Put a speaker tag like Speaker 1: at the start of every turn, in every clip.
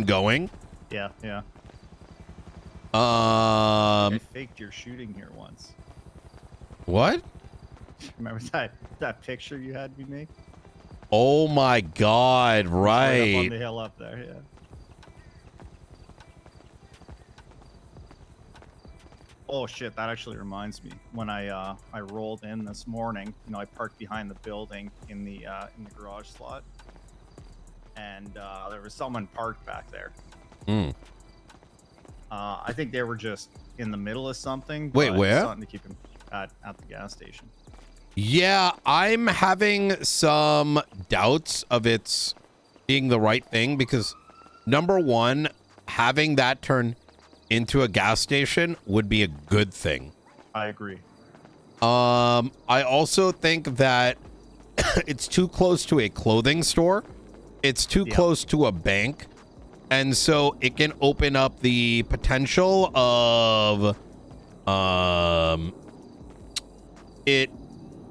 Speaker 1: going.
Speaker 2: Yeah, yeah. I faked your shooting here once.
Speaker 1: What?
Speaker 2: Remember that picture you had me make?
Speaker 1: Oh my God! Right.
Speaker 2: Up on the hill up there, yeah. Oh shit! That actually reminds me. When I rolled in this morning, you know, I parked behind the building in the garage slot, and there was someone parked back there.
Speaker 1: Hmm.
Speaker 2: I think they were just in the middle of something.
Speaker 1: Wait, where?
Speaker 2: Something to keep them at the gas station.
Speaker 1: Yeah, I'm having some doubts of its being the right thing because, number one, having that turn into a gas station would be a good thing.
Speaker 2: I agree.
Speaker 1: I also think that it's too close to a clothing store. It's too close to a bank. And so it can open up the potential of, it,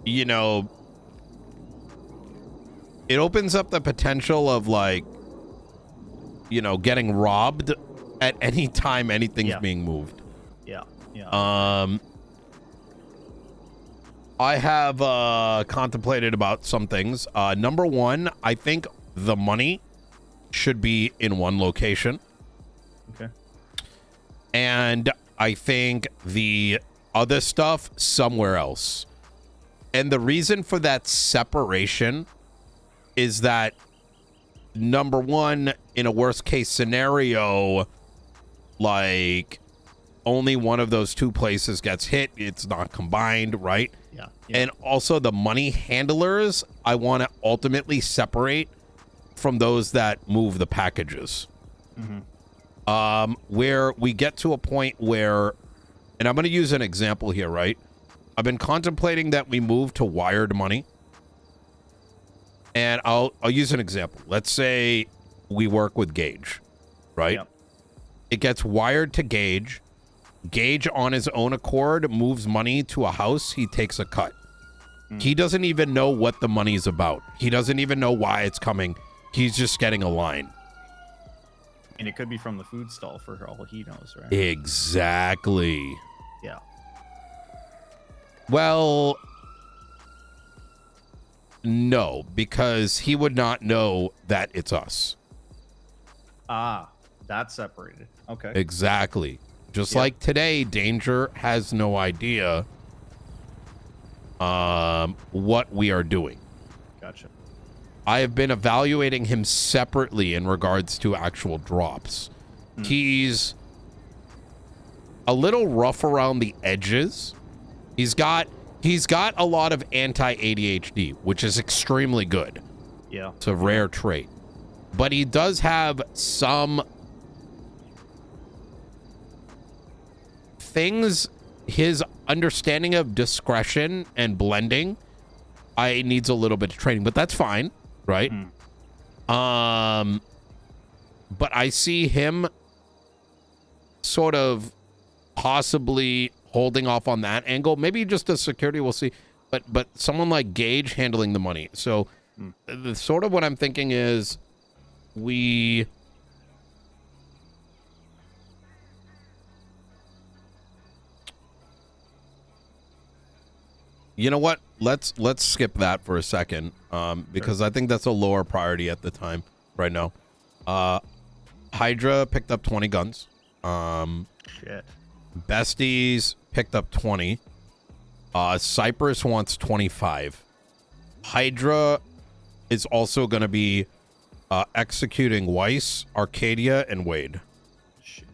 Speaker 1: you know, it opens up the potential of, like, you know, getting robbed at any time anything's being moved.
Speaker 2: Yeah, yeah.
Speaker 1: I have contemplated about some things. Number one, I think the money should be in one location.
Speaker 2: Okay.
Speaker 1: And I think the other stuff somewhere else. And the reason for that separation is that, number one, in a worst case scenario, like, only one of those two places gets hit. It's not combined, right?
Speaker 2: Yeah.
Speaker 1: And also the money handlers, I want to ultimately separate from those that move the packages. Where we get to a point where, and I'm going to use an example here, right? I've been contemplating that we move to wired money. And I'll use an example. Let's say we work with Gage, right?
Speaker 2: Yep.
Speaker 1: It gets wired to Gage. Gage, on his own accord, moves money to a house. He takes a cut. He doesn't even know what the money's about. He doesn't even know why it's coming. He's just getting a line.
Speaker 2: And it could be from the food stall for all he knows, right?
Speaker 1: Exactly.
Speaker 2: Yeah.
Speaker 1: Well, no, because he would not know that it's us.
Speaker 2: Ah, that's separated. Okay.
Speaker 1: Exactly. Just like today, Danger has no idea what we are doing.
Speaker 2: Gotcha.
Speaker 1: I have been evaluating him separately in regards to actual drops. He's a little rough around the edges. He's got a lot of anti-ADHD, which is extremely good.
Speaker 2: Yeah.
Speaker 1: It's a rare trait. But he does have some things, his understanding of discretion and blending, needs a little bit of training, but that's fine, right? But I see him sort of possibly holding off on that angle. Maybe just as security, we'll see. But someone like Gage handling the money. So the sort of what I'm thinking is we... You know what? Let's skip that for a second, because I think that's a lower priority at the time right now. HYDRA picked up 20 guns.
Speaker 2: Shit.
Speaker 1: Besties picked up 20. Cypress wants 25. HYDRA is also going to be executing Weiss, Arcadia, and Wade.
Speaker 2: Shit.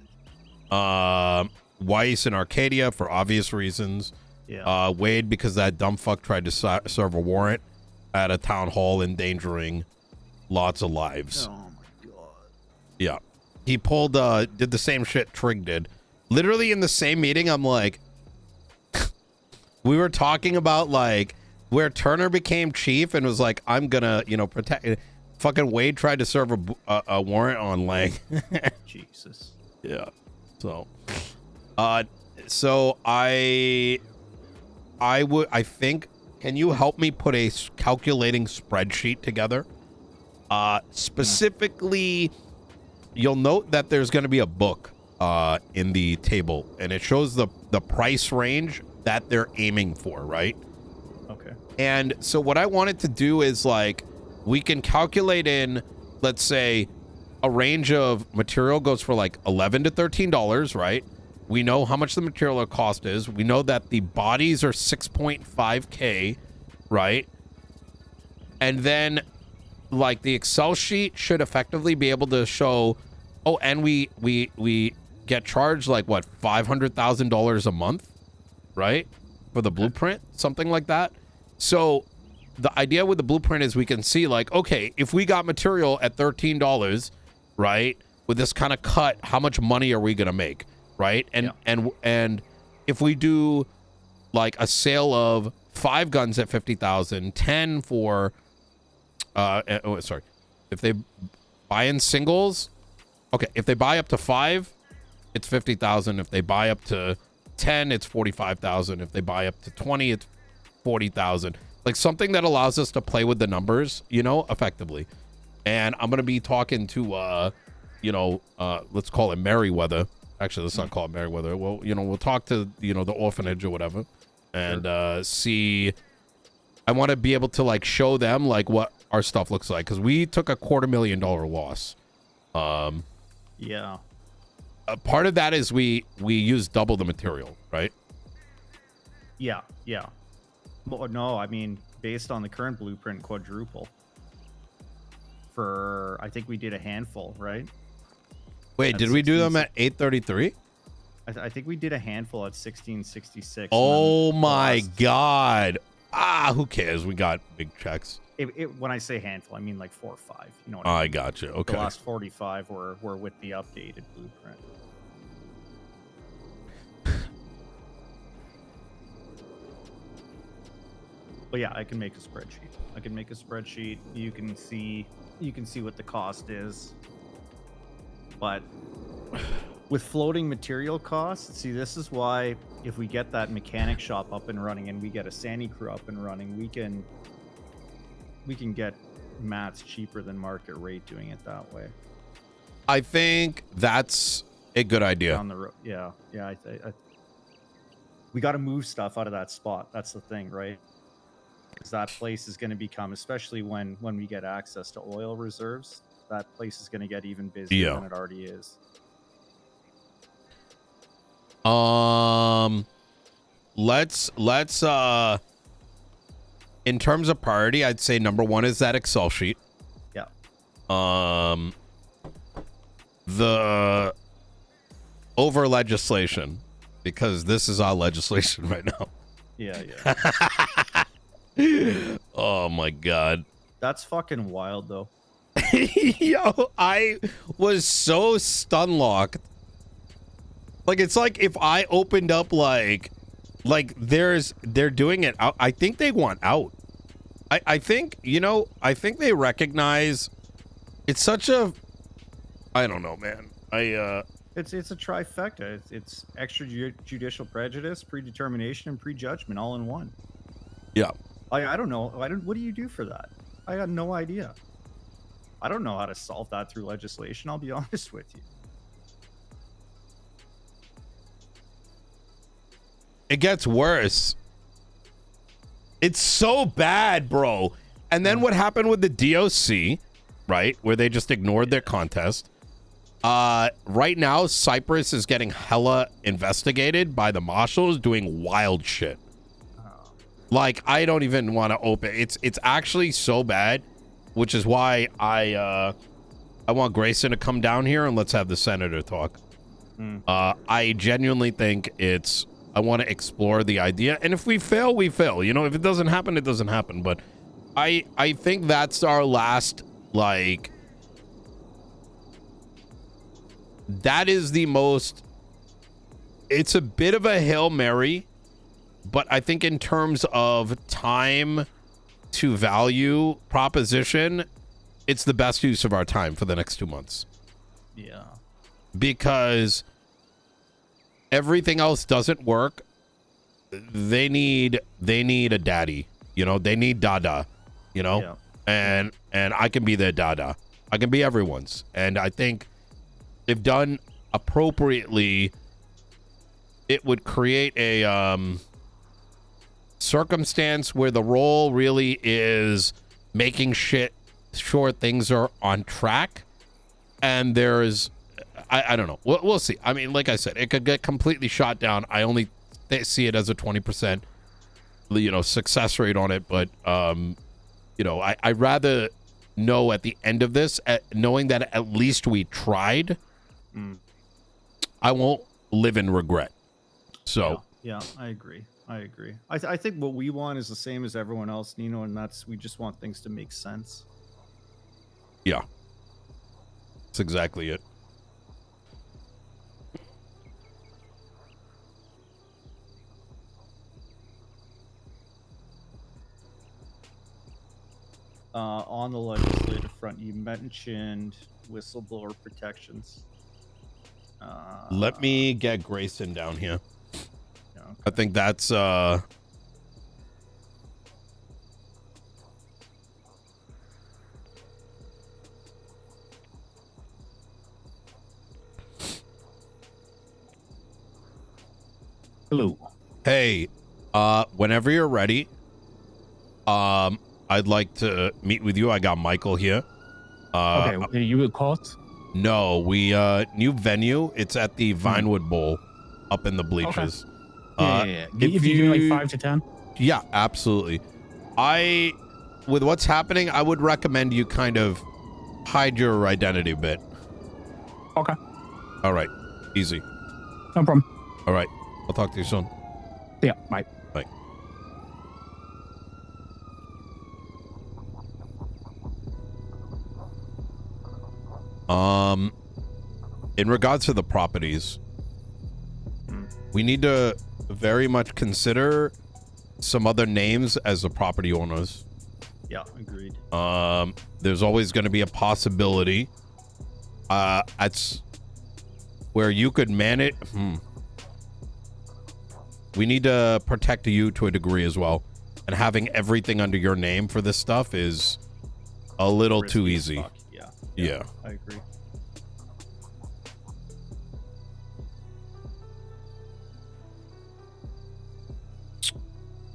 Speaker 1: Weiss and Arcadia for obvious reasons.
Speaker 2: Yeah.
Speaker 1: Wade because that dumb fuck tried to serve a warrant at a town hall, endangering lots of lives.
Speaker 2: Oh my god.
Speaker 1: Yeah. He pulled, did the same shit Trig did. Literally in the same meeting, I'm like, we were talking about, like, where Turner became chief and was like, I'm gonna, you know, protect. Fucking Wade tried to serve a warrant on Lang.
Speaker 2: Jesus.
Speaker 1: Yeah. So, I think, can you help me put a calculating spreadsheet together? Specifically you'll note that there's going to be a book in the table, and it shows the price range that they're aiming for, right?
Speaker 2: Okay.
Speaker 1: And so what I wanted to do is, like, we can calculate in, let's say, a range of material goes for like $11 to $13, right? We know how much the material cost is. We know that the bodies are 6.5K, right? And then, like, the Excel sheet should effectively be able to show, oh, and we get charged like what, $500,000 a month, right? For the blueprint, something like that. So the idea with the blueprint is we can see, like, okay, if we got material at $13, right, with this kind of cut, how much money are we gonna make, right? And and if we do like a sale of 5 guns at 50,000, 10 for if they buy in singles, okay, if they buy up to 5, it's 50,000. If they buy up to 10, it's 45,000. If they buy up to 20, it's 40,000. Like something that allows us to play with the numbers, you know, effectively. And I'm gonna be talking to let's call it Merriweather. Actually, let's not call it Merriweather. Well, you know, we'll talk to, you know, the orphanage or whatever, and see. I want to be able to like show them like what our stuff looks like, because we took a $250,000 loss.
Speaker 2: Yeah.
Speaker 1: A part of that is we use double the material, right?
Speaker 2: Yeah. Well, no, I mean, based on the current blueprint, quadruple. For, I think we did a handful, right?
Speaker 1: Wait, did we do them at 833?
Speaker 2: I think we did a handful at 1666.
Speaker 1: Oh my God. Who cares? We got big checks.
Speaker 2: When I say handful, I mean like 4 or 5. You know what
Speaker 1: I
Speaker 2: mean?
Speaker 1: got you. Okay.
Speaker 2: The last 45 were with the updated blueprint. But yeah, I can make a spreadsheet. You can see what the cost is. But with floating material costs, see, this is why if we get that mechanic shop up and running and we get a Sandy crew up and running, we can get mats cheaper than market rate doing it that way.
Speaker 1: I think that's a good idea.
Speaker 2: On the road, yeah. We got to move stuff out of that spot. That's the thing, right? Because that place is going to become, especially when we get access to oil reserves, that place is going to get even busier than it already is.
Speaker 1: Let's in terms of priority, I'd say number 1 is that Excel sheet.
Speaker 2: Yeah.
Speaker 1: The over legislation, because this is our legislation right now.
Speaker 2: Yeah.
Speaker 1: Oh my God.
Speaker 2: That's fucking wild though.
Speaker 1: Yo, I was so stun locked. Like, it's like if I opened up like they're doing it out. I think they want out. I think, you know, I think they recognize it's such a, I don't know, man.
Speaker 2: It's a trifecta. It's extrajudicial prejudice, predetermination, and prejudgment all in one.
Speaker 1: Yeah.
Speaker 2: I don't know. What do you do for that? I got no idea. I don't know how to solve that through legislation. I'll be honest with you.
Speaker 1: It gets worse. It's so bad, bro. And then what happened with the DOC, right? Where they just ignored their contest. Right now, Cyprus is getting hella investigated by the marshals doing wild shit. Like, I don't even want to open. It's actually so bad, which is why I want Grayson to come down here and let's have the senator talk. I genuinely think I want to explore the idea, and if we fail, we fail. You know, if it doesn't happen, it doesn't happen. But I think that's our last, like, that is the most, it's a bit of a Hail Mary, but I think in terms of time to value proposition, it's the best use of our time for the next 2 months.
Speaker 2: Yeah.
Speaker 1: Because everything else doesn't work. They need a daddy, you know, they need dada, you know, and I can be their dada. I can be everyone's. And I think if done appropriately, it would create a circumstance where the role really is making sure things are on track, and there's I don't know, we'll see. I mean, like I said, it could get completely shot down. I only see it as a 20% success rate on it, but I'd rather know at the end of this, knowing that at least we tried. I won't live in regret. So
Speaker 2: yeah, I agree. I think what we want is the same as everyone else, Nino, and that's we just want things to make sense.
Speaker 1: Yeah, that's exactly it.
Speaker 2: On the legislative front, you mentioned whistleblower protections.
Speaker 1: Let me get Grayson down here.
Speaker 2: Yeah, okay.
Speaker 1: I think that's
Speaker 3: Hello.
Speaker 1: Hey, whenever you're ready, I'd like to meet with you. I got Michael here.
Speaker 3: Okay, you with cost?
Speaker 1: No, we new venue. It's at the Vinewood Bowl up in the bleachers.
Speaker 3: Yeah. If you give me like 5 to 10.
Speaker 1: Yeah, absolutely. With what's happening, I would recommend you kind of hide your identity a bit.
Speaker 3: Okay.
Speaker 1: All right. Easy.
Speaker 3: No problem.
Speaker 1: All right. I'll talk to you soon.
Speaker 3: Yeah, bye.
Speaker 1: Bye. In regards to the properties, we need to very much consider some other names as the property owners.
Speaker 2: Yeah, agreed.
Speaker 1: There's always going to be a possibility at where you could manage. We need to protect you to a degree as well, and having everything under your name for this stuff is a little too easy. Yeah,
Speaker 2: I agree.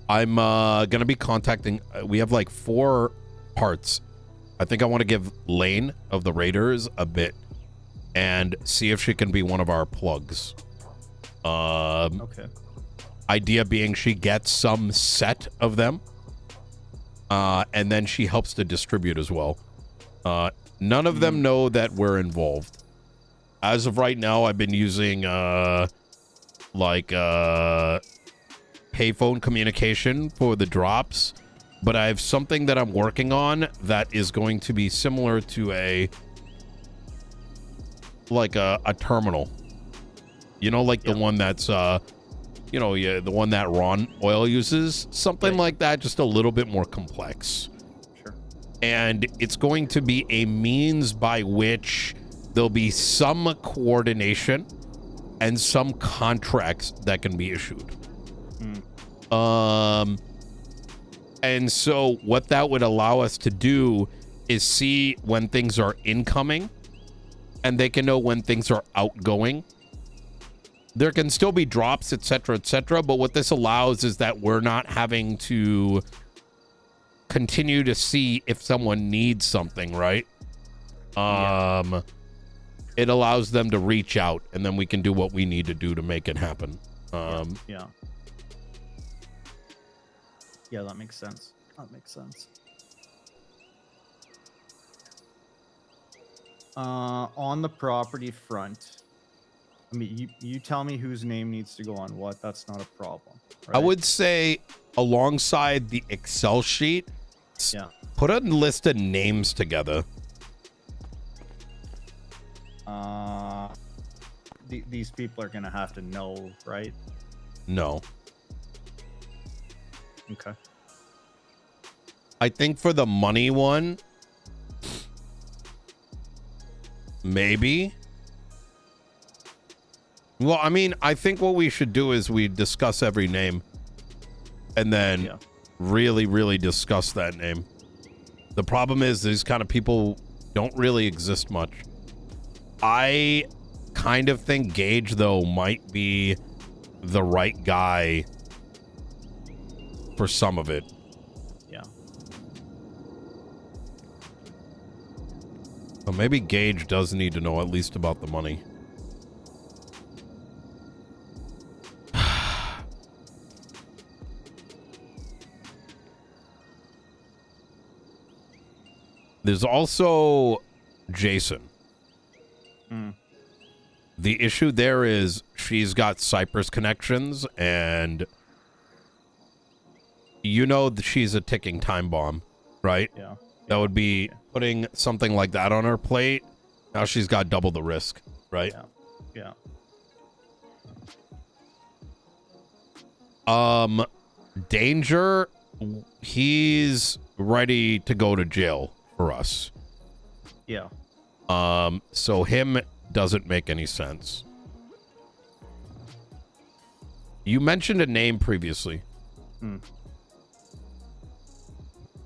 Speaker 1: I'm gonna be contacting. We have like 4 parts. I think I want to give Lane of the Raiders a bit and see if she can be one of our plugs.
Speaker 2: Okay.
Speaker 1: Idea being she gets some set of them, and then she helps to distribute as well. None of them know that we're involved. As of right now, I've been using payphone communication for the drops, but I have something that I'm working on that is going to be similar to a terminal. You know, like the one that's the one that Ron Oil uses, something like that, just a little bit more complex.
Speaker 2: Sure.
Speaker 1: And it's going to be a means by which there'll be some coordination and some contracts that can be issued. And so what that would allow us to do is see when things are incoming, and they can know when things are outgoing. There can still be drops, etc., but what this allows is that we're not having to continue to see if someone needs something, right? It allows them to reach out, and then we can do what we need to do to make it happen.
Speaker 2: Yeah, that makes sense. On the property front, I mean, you tell me whose name needs to go on what. That's not a problem. Right?
Speaker 1: I would say alongside the Excel sheet, put a list of names together.
Speaker 2: These people are going to have to know, right?
Speaker 1: No.
Speaker 2: Okay.
Speaker 1: I think for the money one, maybe. Well, I mean, I think what we should do is we discuss every name and then really, really discuss that name. The problem is these kind of people don't really exist much. I kind of think Gage, though, might be the right guy for some of it.
Speaker 2: Yeah.
Speaker 1: So maybe Gage does need to know at least about the money. There's also Jason. The issue there is she's got Cyprus connections, and you know that she's a ticking time bomb, right?
Speaker 2: Yeah.
Speaker 1: That would be putting something like that on her plate. Now she's got double the risk, right?
Speaker 2: Yeah. Yeah.
Speaker 1: Danger, he's ready to go to jail for us.
Speaker 2: Yeah.
Speaker 1: So him doesn't make any sense. You mentioned a name previously.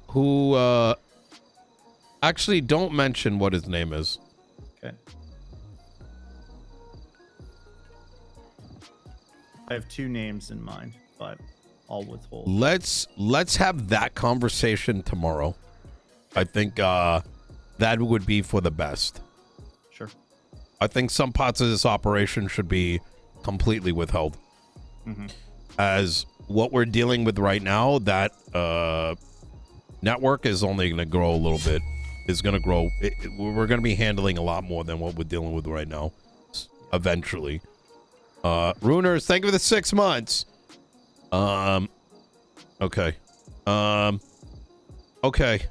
Speaker 1: Who, actually don't mention what his name is.
Speaker 2: Okay. I have 2 names in mind, but I'll withhold.
Speaker 1: Let's have that conversation tomorrow. I think, that would be for the best.
Speaker 2: Sure.
Speaker 1: I think some parts of this operation should be completely withheld. As what we're dealing with right now, that network is only going to grow a little bit. Is going to grow. We're going to be handling a lot more than what we're dealing with right now. Eventually. Runers, thank you for the 6 months. Okay. Okay.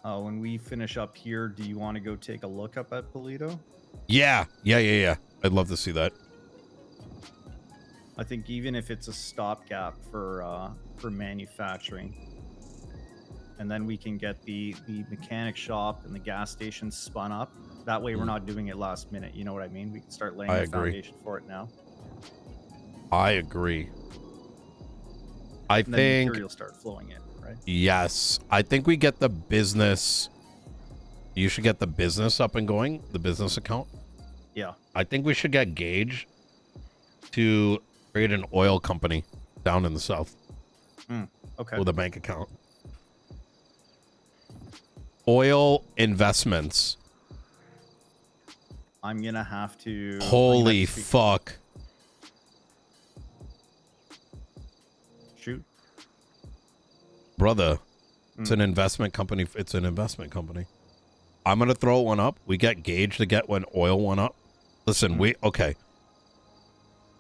Speaker 2: When we finish up here, do you want to go take a look up at Polito?
Speaker 1: Yeah. I'd love to see that.
Speaker 2: I think even if it's a stopgap for manufacturing, and then we can get the mechanic shop and the gas station spun up. That way, we're not doing it last minute. You know what I mean? We can start laying the foundation for it now.
Speaker 1: I agree. I
Speaker 2: And then
Speaker 1: think
Speaker 2: material start flowing in, right?
Speaker 1: yes. I think we get the business. You should get the business up and going, the business account.
Speaker 2: Yeah.
Speaker 1: I think we should get Gage to create an oil company down in the south
Speaker 2: Okay.
Speaker 1: with a bank account. Oil investments.
Speaker 2: I'm gonna have to.
Speaker 1: Holy fuck.
Speaker 2: Shoot.
Speaker 1: Brother, it's an investment company. It's an investment company. I'm going to throw one up. We get Gage to get one oil one up. Listen, okay.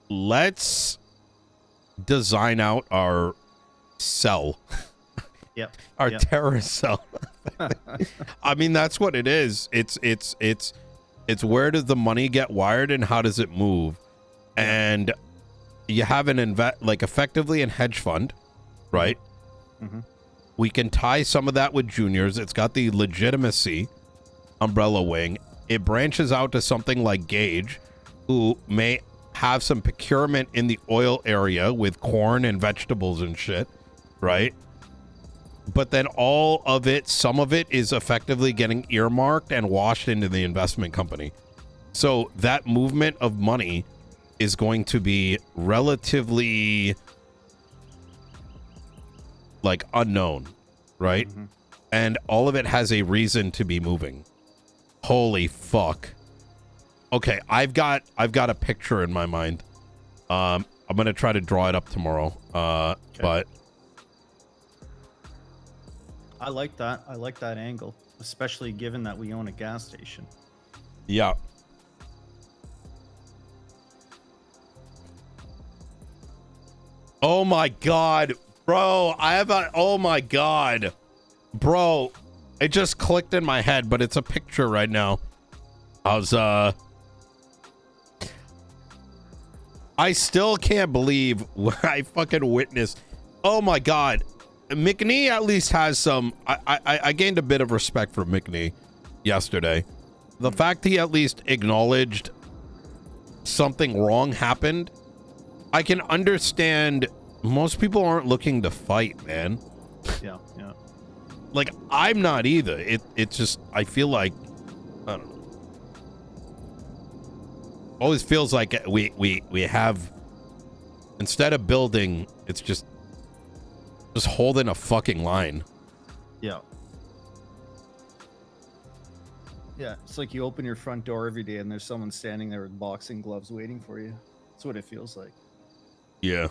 Speaker 1: Let's design out our cell.
Speaker 2: Yep.
Speaker 1: Our terrorist cell. I mean, that's what it is. It's where does the money get wired and how does it move? And you have an effectively a hedge fund, right? We can tie some of that with juniors. It's got the legitimacy umbrella wing. It branches out to something like Gage, who may have some procurement in the oil area with corn and vegetables and shit, right? But then all of it, some of it is effectively getting earmarked and washed into the investment company. So that movement of money is going to be relatively unknown, right? And all of it has a reason to be moving. Holy fuck. Okay, I've got a picture in my mind. I'm gonna try to draw it up tomorrow. But
Speaker 2: I like that. I like that angle, especially given that we own a gas station.
Speaker 1: yeah. Oh my god, bro! Oh my god, bro! It just clicked in my head, but it's a picture right now. I still can't believe what I fucking witnessed. Oh my god, McNee at least has some. I gained a bit of respect for McNee yesterday. The fact he at least acknowledged something wrong happened. I can understand most people aren't looking to fight, man.
Speaker 2: Yeah.
Speaker 1: Like, I'm not either. It's just, I feel like, I don't know. always feels like we have, instead of building, it's just holding a fucking line.
Speaker 2: Yeah. Yeah, it's like you open your front door every day and there's someone standing there with boxing gloves waiting for you. That's what it feels like.
Speaker 1: Yeah.